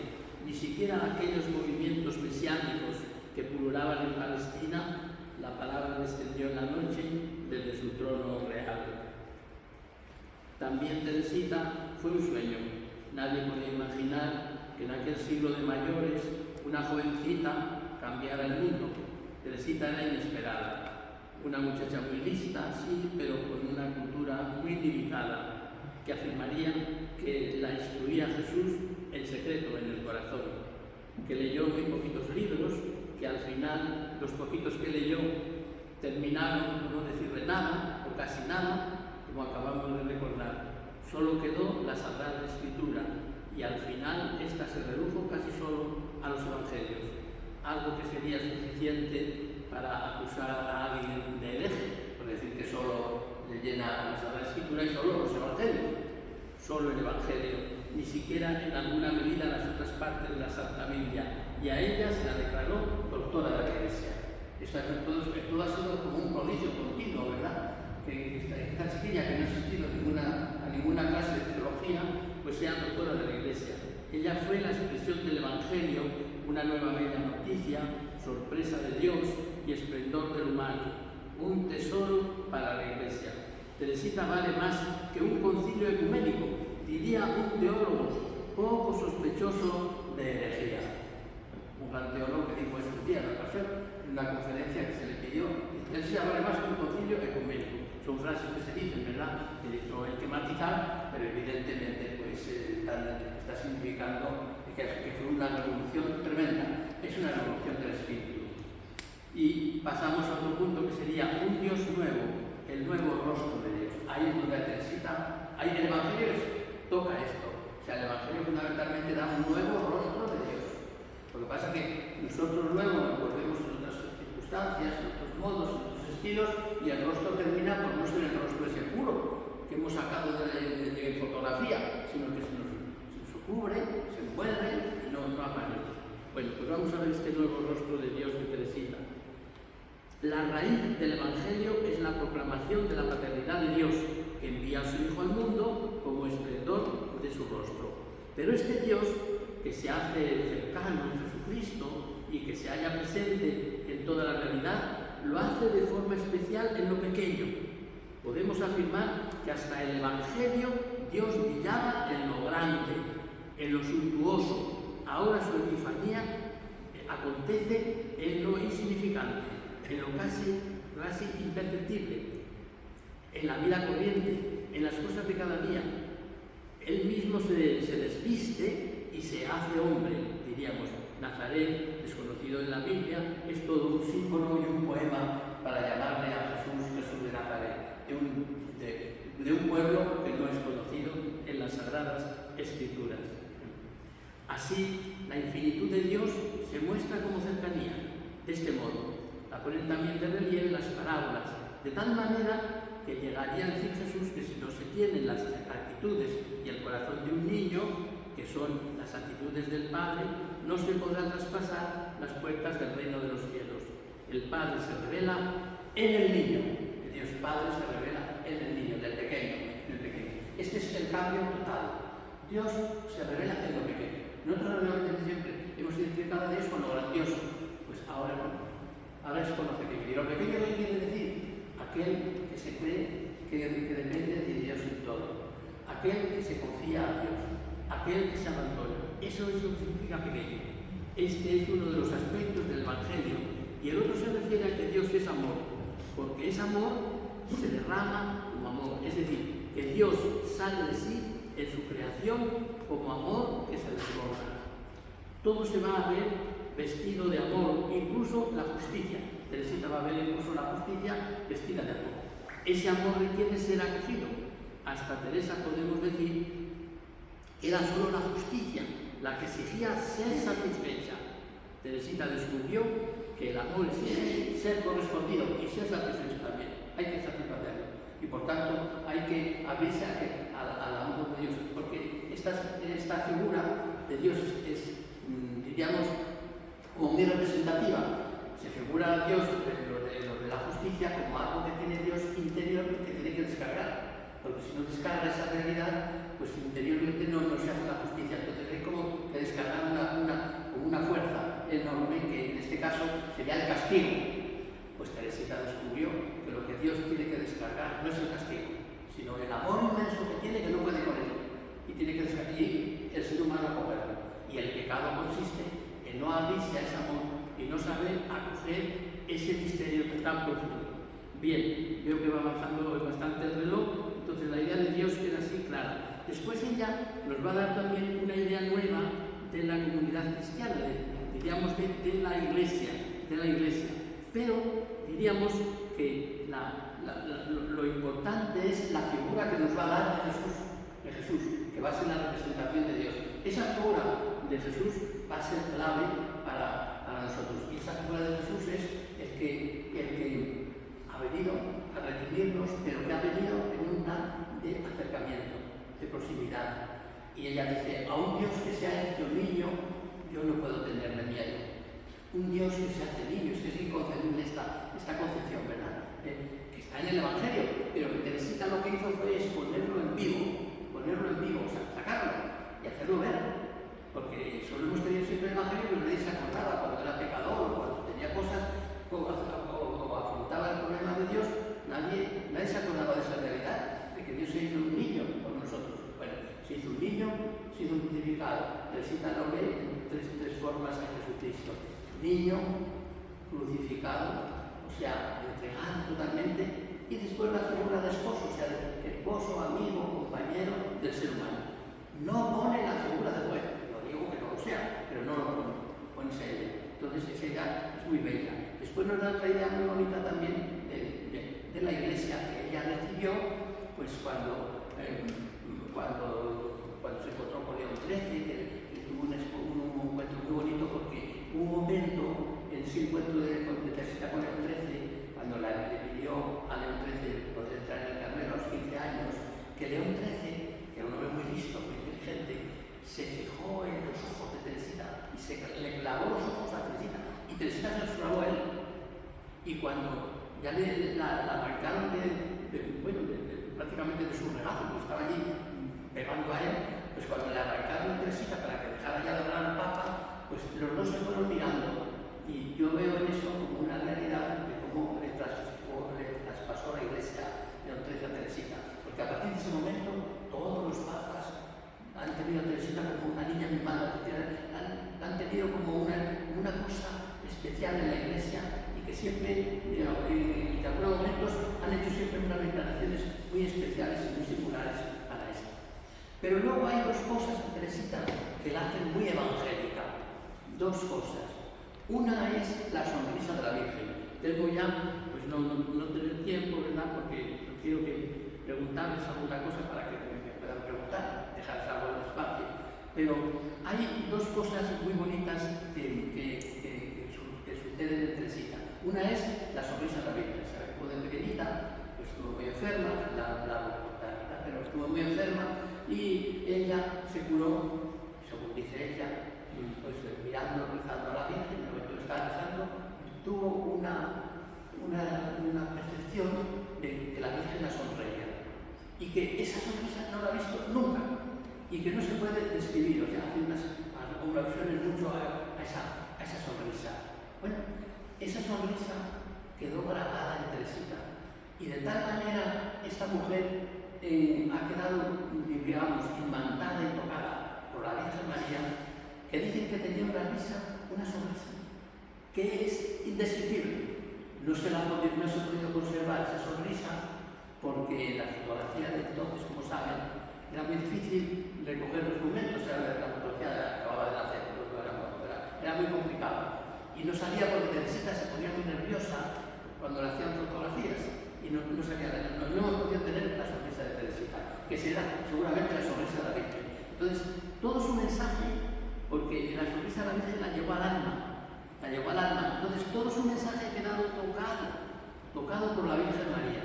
ni siquiera aquellos movimientos mesiánicos que pululaban en Palestina, la palabra descendió en la noche desde su trono real. También Teresita fue un sueño. Nadie podía imaginar que en aquel siglo de mayores una jovencita cambiara el mundo. Teresita era inesperada. Una muchacha muy lista, sí, pero con una cultura muy limitada, que afirmaría que la instruía Jesús en secreto en el corazón, que leyó muy poquitos libros, que al final los poquitos que leyó terminaron por no decirle nada o casi nada, como acabamos de recordar. Solo quedó la Sagrada Escritura y al final esta se redujo casi solo a los evangelios, algo que sería suficiente para acusar a alguien de hereje, por decir que solo le llena la Sagrada Escritura y solo los evangelios, solo el evangelio, ni siquiera en alguna medida las otras partes de la Santa Biblia, y a ella se la declaró doctora de la Iglesia. Todo ha sido como un prodigio continuo, ¿verdad? Que esta chiquilla que no ha asistido a ninguna clase de teología, pues sea doctora de la Iglesia. Ella fue la expresión del Evangelio, una nueva bella noticia, sorpresa de Dios y esplendor del humano, un tesoro para la Iglesia. Teresita vale más que un concilio ecuménico, diría un teólogo poco sospechoso de herejía. Un gran teólogo que dijo eso un día en la Pasión, en una conferencia que se le pidió, Teresita vale más que un concilio ecuménico. Son frases que se dicen, ¿verdad? Que dijo hay que matizar, pero evidentemente pues está significando que fue una revolución tremenda. Es una revolución del espíritu. Y pasamos a otro punto que sería un Dios nuevo, el nuevo rostro de Dios. Ahí es donde Teresita, ahí el Evangelio toca esto. O sea, el Evangelio fundamentalmente da un nuevo rostro de Dios. Lo que pasa es que nosotros luego nos volvemos en otras circunstancias, en otros modos, en otros estilos, y el rostro termina por no ser el rostro ese puro que hemos sacado de fotografía, sino que se nos cubre, se envuelve y no aparece. Bueno, pues vamos a ver este nuevo rostro de Dios de Teresita. La raíz del Evangelio es la proclamación de la paternidad de Dios, que envía a su Hijo al mundo como esplendor de su rostro. Pero este Dios, que se hace cercano en Jesucristo y que se halla presente en toda la realidad, lo hace de forma especial en lo pequeño. Podemos afirmar que hasta el Evangelio Dios brillaba en lo grande, en lo suntuoso. Ahora su epifanía acontece en lo insignificante, en lo casi imperceptible, en la vida corriente, en las cosas de cada día. Él mismo se desviste y se hace hombre, diríamos. Nazaret, desconocido en la Biblia, es todo un símbolo y un poema para llamarle a Jesús, Jesús de Nazaret, de un pueblo que no es conocido en las Sagradas Escrituras. Así, la infinitud de Dios se muestra como cercanía. De este modo, la ponen también de relieve las parábolas, de tal manera que llegaría a decir Jesús que si no se tienen las actitudes y el corazón de un niño, que son las actitudes del Padre, no se podrá traspasar las puertas del reino de los cielos. El Padre se revela en el niño, el Dios Padre se revela en el niño, del pequeño, Este es el cambio total. Dios se revela en lo pequeño. Nosotros realmente siempre hemos identificado a Dios con lo grandioso, pues ahora no. Ahora es con lo pequeño. ¿Y lo pequeño qué quiere decir? Aquel que se cree que depende de Dios en todo, aquel que se confía a Dios, aquel que se abandona. Eso es lo que significa pequeño. Este es uno de los aspectos del Evangelio. Y el otro se refiere a que Dios es amor, porque ese amor se derrama como amor. Es decir, que Dios sale de sí en su creación como amor que se desborda. Todo se va a ver vestido de amor, incluso la justicia. Teresita va a ver incluso la justicia vestida de amor. Ese amor requiere ser acogido. Hasta Teresa podemos decir que era solo la justicia la que exigía ser satisfecha. Teresita descubrió que el amor exige ser correspondido y ser satisfecho también. Hay que satisfacerlo. Y por tanto hay que abrirse al amor de Dios, porque esta figura de Dios es diríamos, como muy representativa. Se figura a Dios lo de la justicia como algo que tiene Dios interior que tiene que descargar, porque si no descarga esa realidad, pues interiormente no se hace la justicia. Entonces hay como que descargar una fuerza enorme que en este caso sería el castigo. Pues Teresita descubrió que lo que Dios tiene que descargar no es el castigo, sino el amor inmenso que tiene, que no puede con él, y tiene que descargar, y el ser humano acogerlo. Y el pecado consiste en no abrirse a ese amor y no saber acoger ese misterio tan profundo. Bien, veo que va avanzando bastante el reloj, entonces la idea de Dios queda así clara. Después ella nos va a dar también una idea nueva de la comunidad cristiana, diríamos de la iglesia, pero diríamos que lo importante es la figura que nos va a dar de Jesús, que va a ser la representación de Dios. esa figura de Jesús va a ser clave para nosotros. Y esa figura de Jesús es el que ha venido a redimirnos, pero que ha venido en un plan de acercamiento, de proximidad. Y ella dice, a un Dios que se ha hecho niño, yo no puedo tenerle miedo. Un Dios que se hace niño, es que es inconcebible esta concepción, ¿verdad? Que está en el Evangelio, pero que Teresita lo que hizo fue ponerlo en vivo, o sea, sacarlo y hacerlo ver. Porque solo hemos tenido siempre el Evangelio, pero nadie se acordaba cuando era pecador o cuando tenía cosas o afrontaba el problema de Dios, nadie se acordaba de esa realidad, de que Dios se hizo un niño por nosotros. Bueno, se hizo un niño, se hizo un crucificado. Teresita lo ve en tres formas en Jesucristo. Niño, crucificado, o sea, entregado totalmente, y después la figura de esposo, o sea, esposo, amigo, compañero del ser humano. No pone la figura de mujer, no digo que no lo sea, pero no lo pone ella. Entonces esa idea es muy bella. Después nos da otra idea muy bonita también de la iglesia que ella recibió, pues cuando se encontró con León XIII, que tuvo un encuentro muy bonito, porque hubo un momento en ese encuentro de Teresita con León XIII, cuando le pidió a León XIII poder entrar en el Carmelo a los 15 años, que León XIII, que era un hombre muy listo, muy inteligente, se fijó en los ojos de Teresita y le clavó los ojos a Teresita, y Teresita se los clavó a él. Y cuando ya la arrancaron prácticamente de su regazo, porque estaba allí pegando a él, pues cuando le arrancaron a Teresita para que dejara ya de hablar al Papa, pues los dos se fueron mirando. Y yo veo en eso como una realidad de cómo le traspasó la iglesia de León XIII a Teresita. Porque a partir de ese momento, todos los papas han tenido a Teresita como una niña mimada, la han tenido como una cosa especial en la iglesia, y que siempre, en algunos momentos, han hecho siempre unas declaraciones muy especiales y muy singulares para esto. Pero luego hay dos cosas en Teresita que la hacen muy evangélica. Dos cosas. Una es la sonrisa de la Virgen. Tengo ya, pues no tener tiempo, ¿verdad? Porque no quiero que preguntarles alguna cosa para que me puedan preguntar, dejarles algo de espacio. Pero hay dos cosas muy bonitas que suceden en Teresita. Una es la sonrisa de la Virgen. ¿Sabes? Como de pequeñita, pues estuvo muy enferma, pero estuvo muy enferma, y ella se curó, según dice ella, pues mirando, rezando a la Virgen, en el momento que estaba rezando, tuvo una percepción de que la Virgen la sonreía, y que esa sonrisa no la ha visto nunca, y que no se puede describir, o sea, hace unas alusiones mucho a esa sonrisa. Bueno, esa sonrisa quedó grabada en Teresita, y de tal manera esta mujer ha quedado, digamos, imantada y tocada por la Virgen María, que dicen que tenía una sonrisa, que es indescriptible. No se ha podido conservar esa sonrisa porque la fotografía de entonces, como saben, era muy difícil recoger los momentos, la fotografía acababa de nacer, era muy complicado. Y no salía porque Teresita se ponía muy nerviosa cuando le hacían fotografías, y no salía, no hemos podido tener la sonrisa de Teresita, que será seguramente la sonrisa de la Virgen. Entonces, todo es un mensaje, porque la sonrisa de la Virgen la llevó al alma. Entonces, todo su mensaje ha quedado tocado por la Virgen María.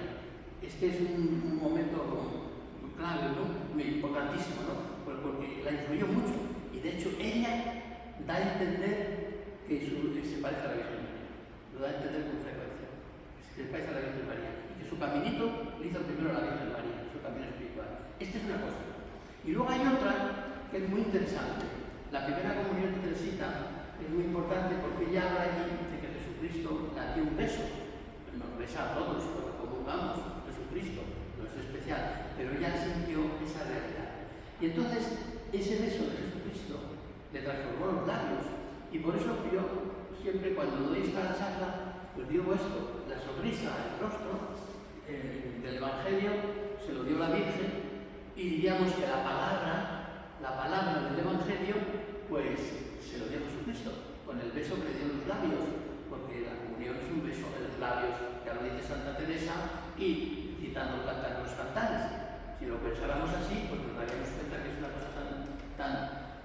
Este es un momento clave, ¿no? Muy importantísimo, ¿no? Porque la influyó mucho, y de hecho ella da a entender que se parece a la Virgen María. Lo da a entender con frecuencia, que se parece a la Virgen María, y que su caminito le hizo primero a la Virgen María, su camino espiritual. Esta es una cosa. Y luego hay otra que es muy interesante. La primera comunión de Teresita es muy importante porque ella habla allí de que Jesucristo la dio un beso. Nos besa a todos cuando comulgamos. Jesucristo no es especial, pero ella sintió esa realidad. Y entonces ese beso de Jesucristo le transformó los labios, y por eso yo siempre cuando doy esta charla, pues digo esto: la sonrisa, el rostro del Evangelio se lo dio la Virgen, y diríamos que la palabra del Evangelio, pues se lo dio Jesucristo, con el beso que le dio en los labios, porque la comunión es un beso en los labios, ya lo dice Santa Teresa, y citando el Cantar de los Cantares. Si lo pensáramos así, pues nos daríamos cuenta que es una cosa tan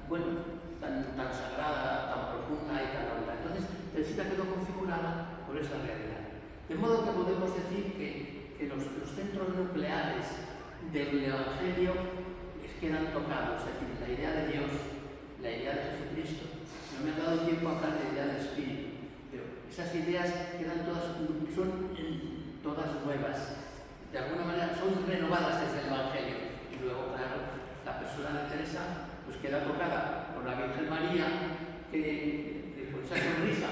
bueno, tan sagrada, tan profunda y tan honda. Entonces, Teresita quedó configurada por esa realidad. De modo que podemos decir que los centros nucleares del Evangelio quedan tocados, es decir, la idea de Dios, la idea de Jesucristo. No me ha dado tiempo a hablar de la idea del Espíritu, pero esas ideas quedan todas, son todas nuevas, de alguna manera son renovadas desde el Evangelio. Y luego, claro, la persona de Teresa pues queda tocada por la Virgen María, que con esa sonrisa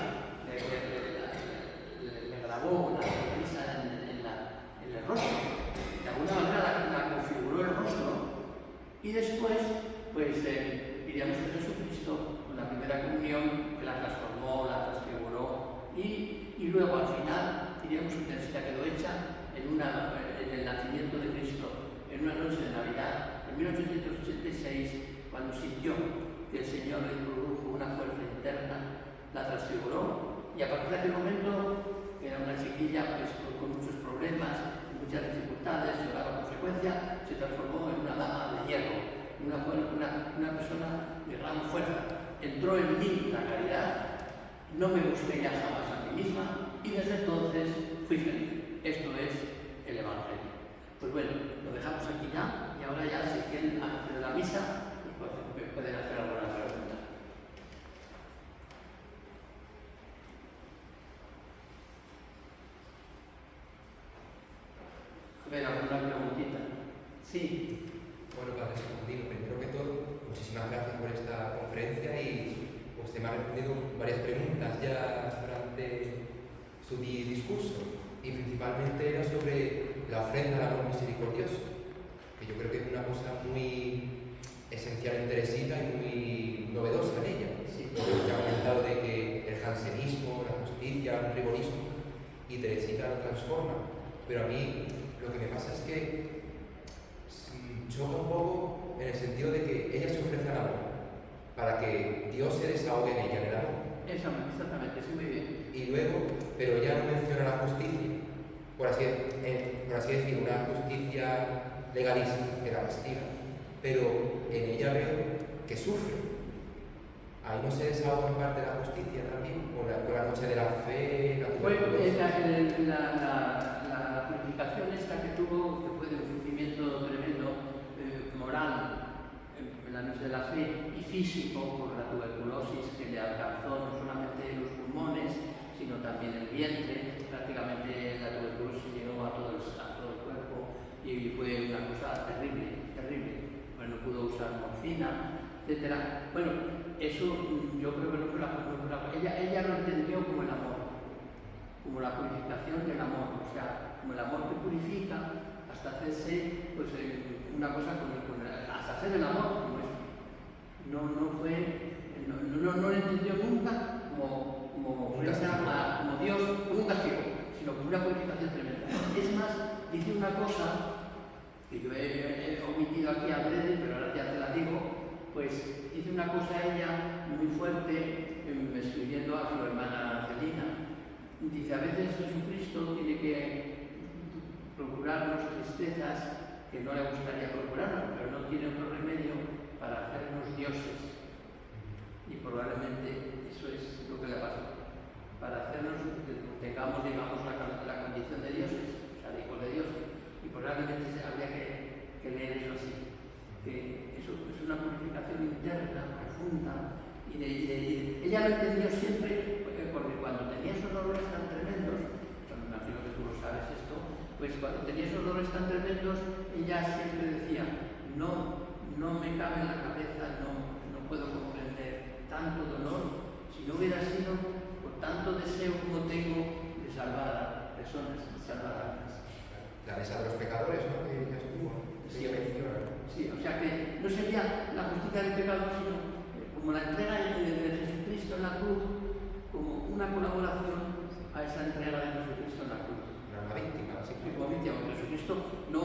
le grabó una sonrisa en el rostro. De alguna manera la configuró el rostro. Y después, pues diríamos que Jesucristo, con la primera comunión, que la transformó, la transfiguró, y luego al final, diríamos que Teresita quedó hecha en el nacimiento de Cristo, en una noche de Navidad, en 1886, cuando sintió que el Señor le produjo una fuerza interna, la transfiguró, y a partir de aquel momento, que era una chiquilla pues, con muchos problemas, muchas dificultades, lloraba con frecuencia, se transformó en una dama de hierro, una persona de gran fuerza. Entró en mí la caridad, no me busqué ya jamás a mí misma, y desde entonces fui feliz. Esto es el Evangelio. Pues bueno, lo dejamos aquí ya, y ahora ya si quieren antes de la misa, pues pueden hacer alguna pregunta. A ver, alguna preguntita. Sí. Bueno, Padre Secundino, primero que todo, muchísimas gracias por esta conferencia y usted me ha respondido varias preguntas ya durante su discurso y principalmente era sobre la ofrenda al amor misericordioso, que yo creo que es una cosa muy esencial en Teresita y muy novedosa en ella. Sí. Usted ha comentado de que el jansenismo, la justicia, el rigorismo y Teresita lo transforma, pero a mí lo que me pasa es que choca un poco en el sentido de que ella se ofrece al amor para que Dios se desahogue en ella, en el amor. Exactamente, sí, muy bien. Y luego, pero ella no menciona la justicia, por así decir, una justicia legalista que la castiga, pero en ella veo que sufre. Ahí no se desahoga en parte la justicia también, con la noche de la fe, la Bueno, tuberculosis. la purificación esta que tuvo, que fue de un sufrimiento tremendo, moral, en la noche de la fe, y físico, por la tuberculosis que le alcanzó no solamente los pulmones, sino también el vientre. Prácticamente la tuberculosis llegó a todo el cuerpo y fue una cosa terrible, terrible. Bueno, no pudo usar morfina, etc. Bueno, eso yo creo que no fue ella lo entendió como el amor, como la purificación del amor, o sea, como el amor que purifica hasta hacerse pues, una cosa hasta hacer el amor, como eso. No lo entendió nunca como ofrenda como Dios, como un castigo, sino como una purificación tremenda. Es más, dice una cosa que yo he omitido aquí adrede, pero ahora ya te la digo, pues dice una cosa ella muy fuerte, escribiendo a su hermana Celina. Dice, a veces Jesucristo tiene que procurarnos tristezas que no le gustaría procurarnos, pero no tiene otro remedio para hacernos dioses. Y probablemente eso es lo que le pasó, para hacernos que tengamos, digamos, la condición de dioses, o sea, de hijos de Dios. Y probablemente habría que leer eso así, que eso es una purificación interna, profunda, y ella lo entendió siempre, porque cuando tenía esos dolores tan tremendos, me imagino que tú lo sabes esto, pues cuando tenía esos dolores tan tremendos, ella siempre decía, no me cabe en la cabeza, no puedo comprender tanto dolor, si no hubiera sido por tanto deseo como tengo de salvar a personas, de salvar almas. La mesa de los pecadores, ¿no? Que ella estuvo, ella menciona. Sí, o sea que no sería la justicia del pecado, sino como la entrega de Jesucristo en la cruz, como una colaboración a esa entrega de Jesucristo en la cruz. Una víctima, sí. Como víctima, porque Jesucristo no,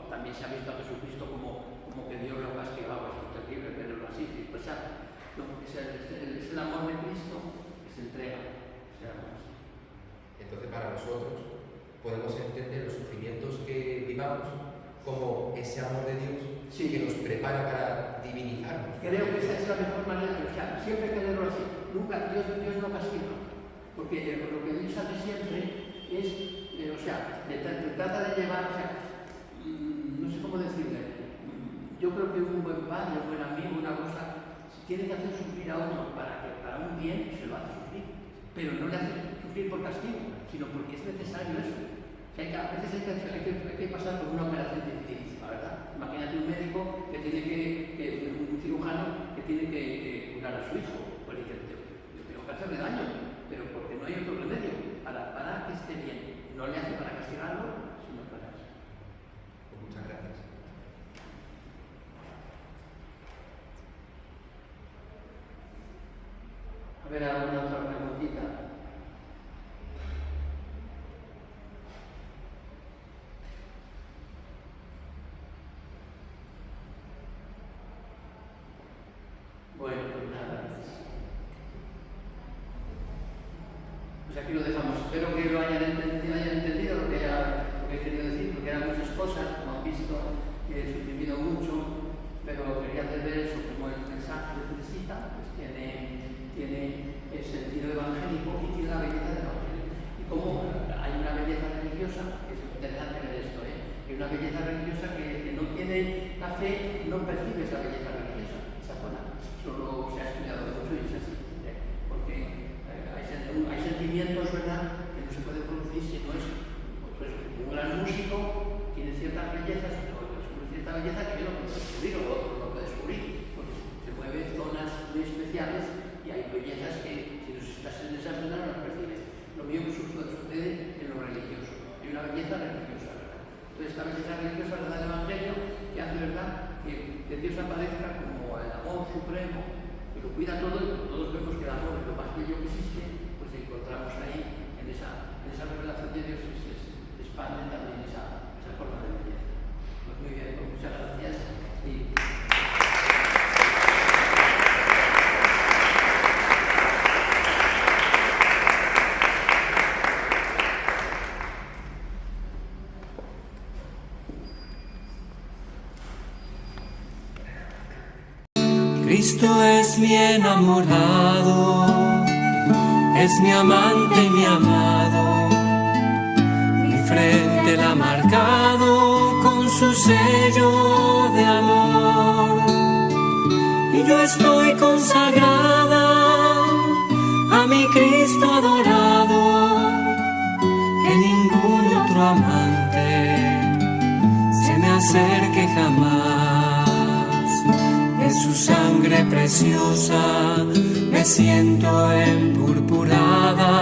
también se ha visto a Jesucristo como que Dios lo castigaba, es terrible, pero así, pues ya, no, es el amor de Cristo que se entrega, ese amor. Entonces, para nosotros, podemos entender los sufrimientos que vivamos como ese amor de Dios Sí. que nos prepara para divinizarnos. Creo que esa es la mejor manera, o sea, siempre hay que leerlo así. Nunca, Dios no castiga, porque lo que Dios hace siempre es, o sea, te trata de llevar, o sea, no sé cómo decirle, yo creo que un buen padre, un buen amigo, una cosa, si tiene que hacer sufrir a uno para un bien, se lo hace sufrir, pero no le hace sufrir por castigo, sino porque es necesario eso. O sea, a veces hay que pasar por una operación dificilísima, ¿verdad? Imagínate un médico que tiene un cirujano que tiene que curar a su hijo, pues dice, tengo que hacerle daño, pero porque no hay otro remedio, para que esté bien. No le hace para castigarlo, sino para eso. Pues muchas gracias. A ver, alguna otra preguntita. Bueno, pues nada. Pues aquí lo dejamos. Espero que lo hayan entendido lo que he querido decir, porque eran muchas cosas, como han visto, que he suprimido mucho, pero quería hacer ver eso como el mensaje de Teresita, pues tiene el sentido evangélico y tiene la belleza del evangelio. Y como hay una belleza religiosa, es interesante ver esto, hay una belleza religiosa que no tiene la fe, no percibe esa belleza religiosa, esa zona. Solo se ha estudiado mucho y es así, porque hay sentimientos, ¿verdad?, que no se pueden producir si no es, pues, un gran músico tiene ciertas bellezas, cierta belleza que yo no puedo descubrir o otro no puede descubrir, porque se mueven zonas muy especiales y hay bellezas que si no estás en esa zona no las percibes. Lo mío sucede en lo religioso, hay una belleza religiosa, ¿verdad? Entonces esta belleza religiosa es la del Evangelio que hace, ¿verdad?, que Dios aparezca como el amor supremo, que lo cuida todo y como todos vemos que el amor es lo más bello que existe, pues encontramos ahí en esa revelación de Dios que se expande también esa forma de belleza. Pues muy bien, pues muchas gracias. Cristo es mi enamorado, es mi amante y mi amado, mi frente él ha marcado con su sello de amor, y yo estoy consagrada a mi Cristo adorado, que ningún otro amante se me acerque jamás. En su sangre preciosa me siento empurpurada